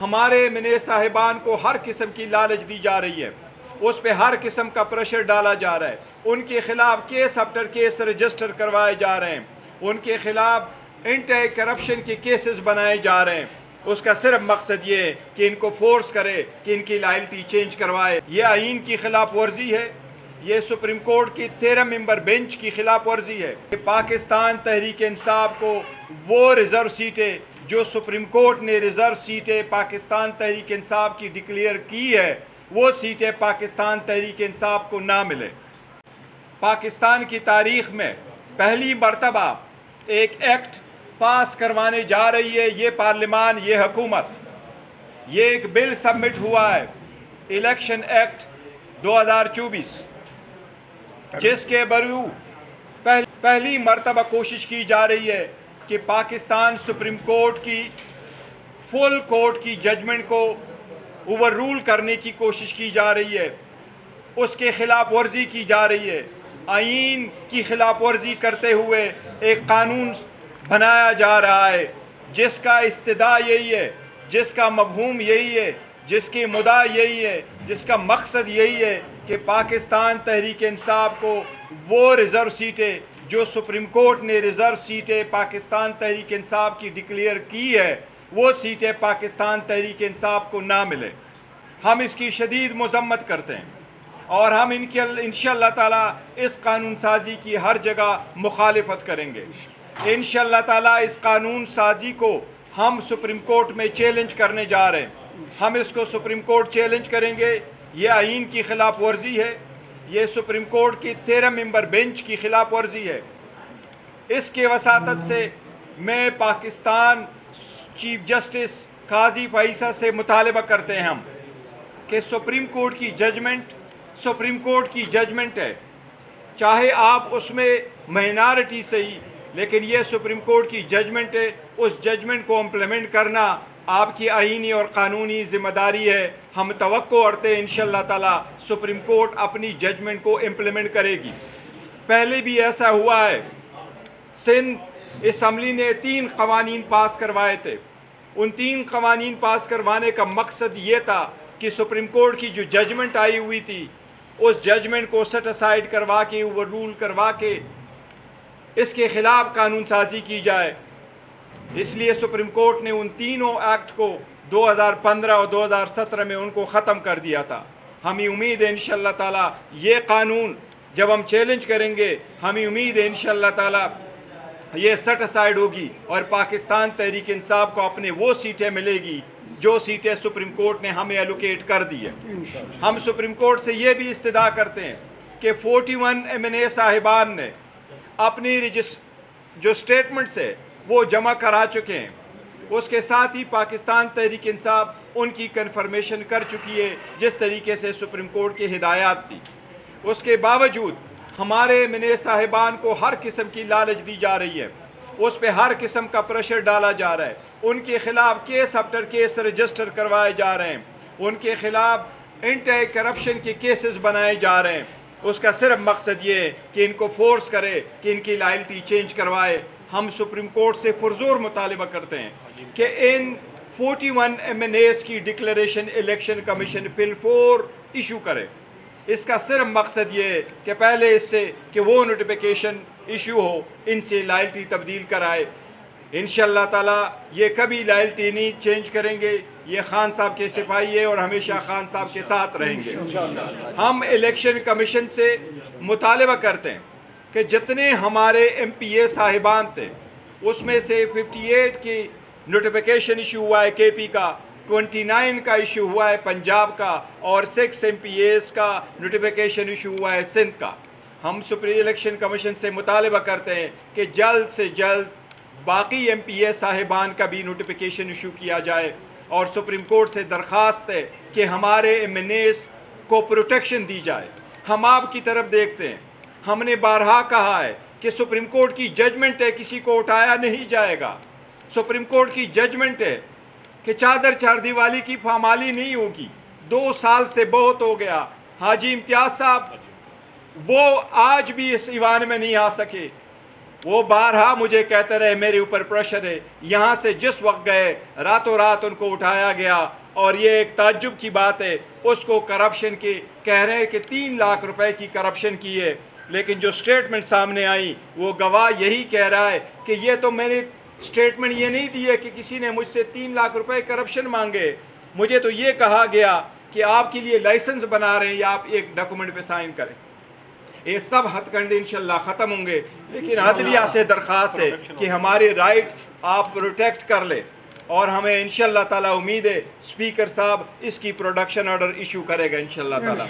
ہمارے منے صاحبان کو ہر قسم کی لالچ دی جا رہی ہے، اس پہ ہر قسم کا پریشر ڈالا جا رہا ہے، ان کے خلاف کیس آفٹر کیس رجسٹر کروائے جا رہے ہیں، ان کے خلاف اینٹی کرپشن کے کیسز بنائے جا رہے ہیں۔ اس کا صرف مقصد یہ ہے کہ ان کو فورس کرے کہ ان کی لائلٹی چینج کروائے۔ یہ آئین کی خلاف ورزی ہے، یہ سپریم کورٹ کی 13 ممبر بینچ کی خلاف ورزی ہے کہ پاکستان تحریک انصاف کو وہ ریزرو سیٹیں جو سپریم کورٹ نے ریزرو سیٹیں پاکستان تحریک انصاف کی ڈکلیئر کی ہے، وہ سیٹیں پاکستان تحریک انصاف کو نہ ملے۔ پاکستان کی تاریخ میں پہلی مرتبہ ایک ایکٹ پاس کروانے جا رہی ہے یہ پارلیمان، یہ حکومت۔ یہ ایک بل سبمٹ ہوا ہے، الیکشن ایکٹ 2024، جس کے برو پہلی مرتبہ کوشش کی جا رہی ہے کہ پاکستان سپریم کورٹ کی فل کورٹ کی ججمنٹ کو اوور رول کرنے کی کوشش کی جا رہی ہے، اس کے خلاف ورزی کی جا رہی ہے۔ آئین کی خلاف ورزی کرتے ہوئے ایک قانون بنایا جا رہا ہے جس کا استدعا یہی ہے، جس کا مفہوم یہی ہے، جس کی مدعا یہی ہے، جس کا مقصد یہی ہے کہ پاکستان تحریک انصاف کو وہ ریزرو سیٹیں جو سپریم کورٹ نے ریزرو سیٹیں پاکستان تحریک انصاف کی ڈکلیئر کی ہے، وہ سیٹیں پاکستان تحریک انصاف کو نہ ملے۔ ہم اس کی شدید مذمت کرتے ہیں اور ہم انشاءاللہ تعالیٰ اس قانون سازی کی ہر جگہ مخالفت کریں گے۔ انشاءاللہ تعالیٰ اس قانون سازی کو ہم سپریم کورٹ میں چیلنج کرنے جا رہے ہیں۔ ہم اس کو سپریم کورٹ چیلنج کریں گے۔ یہ آئین کی خلاف ورزی ہے، یہ سپریم کورٹ کی 13 ممبر بینچ کی خلاف ورزی ہے۔ اس کے وساطت سے میں پاکستان چیف جسٹس قاضی فیصل سے مطالبہ کرتے ہیں ہم کہ سپریم کورٹ کی ججمنٹ ہے، چاہے آپ اس میں مائنارٹی سے ہی، لیکن یہ سپریم کورٹ کی ججمنٹ ہے، اس ججمنٹ کو امپلیمنٹ کرنا آپ کی آئینی اور قانونی ذمہ داری ہے۔ ہم توقع کرتے ہیں انشاءاللہ تعالیٰ سپریم کورٹ اپنی ججمنٹ کو امپلیمنٹ کرے گی۔ پہلے بھی ایسا ہوا ہے، سندھ اسمبلی نے 3 قوانین پاس کروائے تھے۔ ان 3 قوانین پاس کروانے کا مقصد یہ تھا کہ سپریم کورٹ کی جو ججمنٹ آئی ہوئی تھی اس ججمنٹ کو سیٹ اسائیڈ کروا کے، اوور رول کروا کے اس کے خلاف قانون سازی کی جائے۔ اس لیے سپریم کورٹ نے ان تینوں ایکٹ کو 2015 اور 2017 میں ان کو ختم کر دیا تھا۔ ہمیں امید ہے انشاءاللہ تعالیٰ یہ قانون جب ہم چیلنج کریں گے، ہمیں امید ہے انشاءاللہ تعالیٰ یہ سیٹ اسائیڈ ہوگی اور پاکستان تحریک انصاف کو اپنے وہ سیٹیں ملے گی جو سیٹیں سپریم کورٹ نے ہمیں ایلوکیٹ کر دی ہے۔ ہم سپریم کورٹ سے یہ بھی استدعا کرتے ہیں کہ 41 MNA صاحبان نے اپنی جو سٹیٹمنٹس ہے وہ جمع کرا چکے ہیں، اس کے ساتھ ہی پاکستان تحریک انصاف ان کی کنفرمیشن کر چکی ہے جس طریقے سے سپریم کورٹ کی ہدایات تھی۔ اس کے باوجود ہمارے منے صاحبان کو ہر قسم کی لالچ دی جا رہی ہے، اس پہ ہر قسم کا پریشر ڈالا جا رہا ہے، ان کے خلاف کیس آفٹر کیس رجسٹر کروائے جا رہے ہیں، ان کے خلاف اینٹی کرپشن کے کیسز بنائے جا رہے ہیں۔ اس کا صرف مقصد یہ ہے کہ ان کو فورس کرے کہ ان کی لائلٹی چینج کروائے۔ ہم سپریم کورٹ سے پرزور مطالبہ کرتے ہیں کہ ان 41 MNAs کی ڈکلیریشن الیکشن کمیشن فل 4 ایشو کرے۔ اس کا صرف مقصد یہ ہے کہ پہلے اس سے کہ وہ نوٹیفیکیشن ایشو ہو، ان سے لائلٹی تبدیل کرائے۔ انشاءاللہ تعالیٰ یہ کبھی لائلٹی نہیں چینج کریں گے، یہ خان صاحب کے سپاہی ہے اور ہمیشہ خان صاحب کے ساتھ رہیں گے۔ ہم الیکشن کمیشن سے مطالبہ کرتے ہیں کہ جتنے ہمارے MPA صاحبان تھے اس میں سے 58 کی نوٹیفیکیشن ایشو ہوا ہے KP کا، 29 کا ایشو ہوا ہے پنجاب کا، اور 6 MPAs کا نوٹیفیکیشن ایشو ہوا ہے سندھ کا۔ ہم سپریم الیکشن کمیشن سے مطالبہ کرتے ہیں کہ جلد سے جلد باقی MPA صاحبان کا بھی نوٹیفیکیشن ایشو کیا جائے، اور سپریم کورٹ سے درخواست ہے کہ ہمارے MNAs کو پروٹیکشن دی جائے۔ ہم آپ کی طرف دیکھتے ہیں، ہم نے بارہا کہا ہے کہ سپریم کورٹ کی ججمنٹ ہے، کسی کو اٹھایا نہیں جائے گا۔ سپریم کورٹ کی ججمنٹ ہے کہ چادر چار دیوالی کی پامالی نہیں ہوگی۔ 2 سال سے بہت ہو گیا۔ حاجی امتیاز صاحب وہ آج بھی اس ایوان میں نہیں آ سکے، وہ بارہا مجھے کہتے رہے میرے اوپر پریشر ہے، یہاں سے جس وقت گئے راتوں رات ان کو اٹھایا گیا، اور یہ ایک تعجب کی بات ہے، اس کو کرپشن کی کہہ رہے ہیں کہ 3 لاکھ روپے کی کرپشن کی ہے، لیکن جو سٹیٹمنٹ سامنے آئی وہ گواہ یہی کہہ رہا ہے کہ یہ تو میری سٹیٹمنٹ یہ نہیں دی ہے کہ کسی نے مجھ سے 3 لاکھ روپے کرپشن مانگے، مجھے تو یہ کہا گیا کہ آپ کے لیے لائسنس بنا رہے ہیں یا آپ ایک ڈاکومنٹ پہ سائن کریں۔ یہ سب ہتھ کنڈے انشاءاللہ ختم ہوں گے، لیکن عدلیہ سے درخواست ہے کہ ہمارے رائٹ آپ پروٹیکٹ کر لیں، اور ہمیں انشاءاللہ تعالیٰ امید ہے اسپیکر صاحب اس کی پروڈکشن آرڈر ایشو کرے گا انشاءاللہ تعالیٰ۔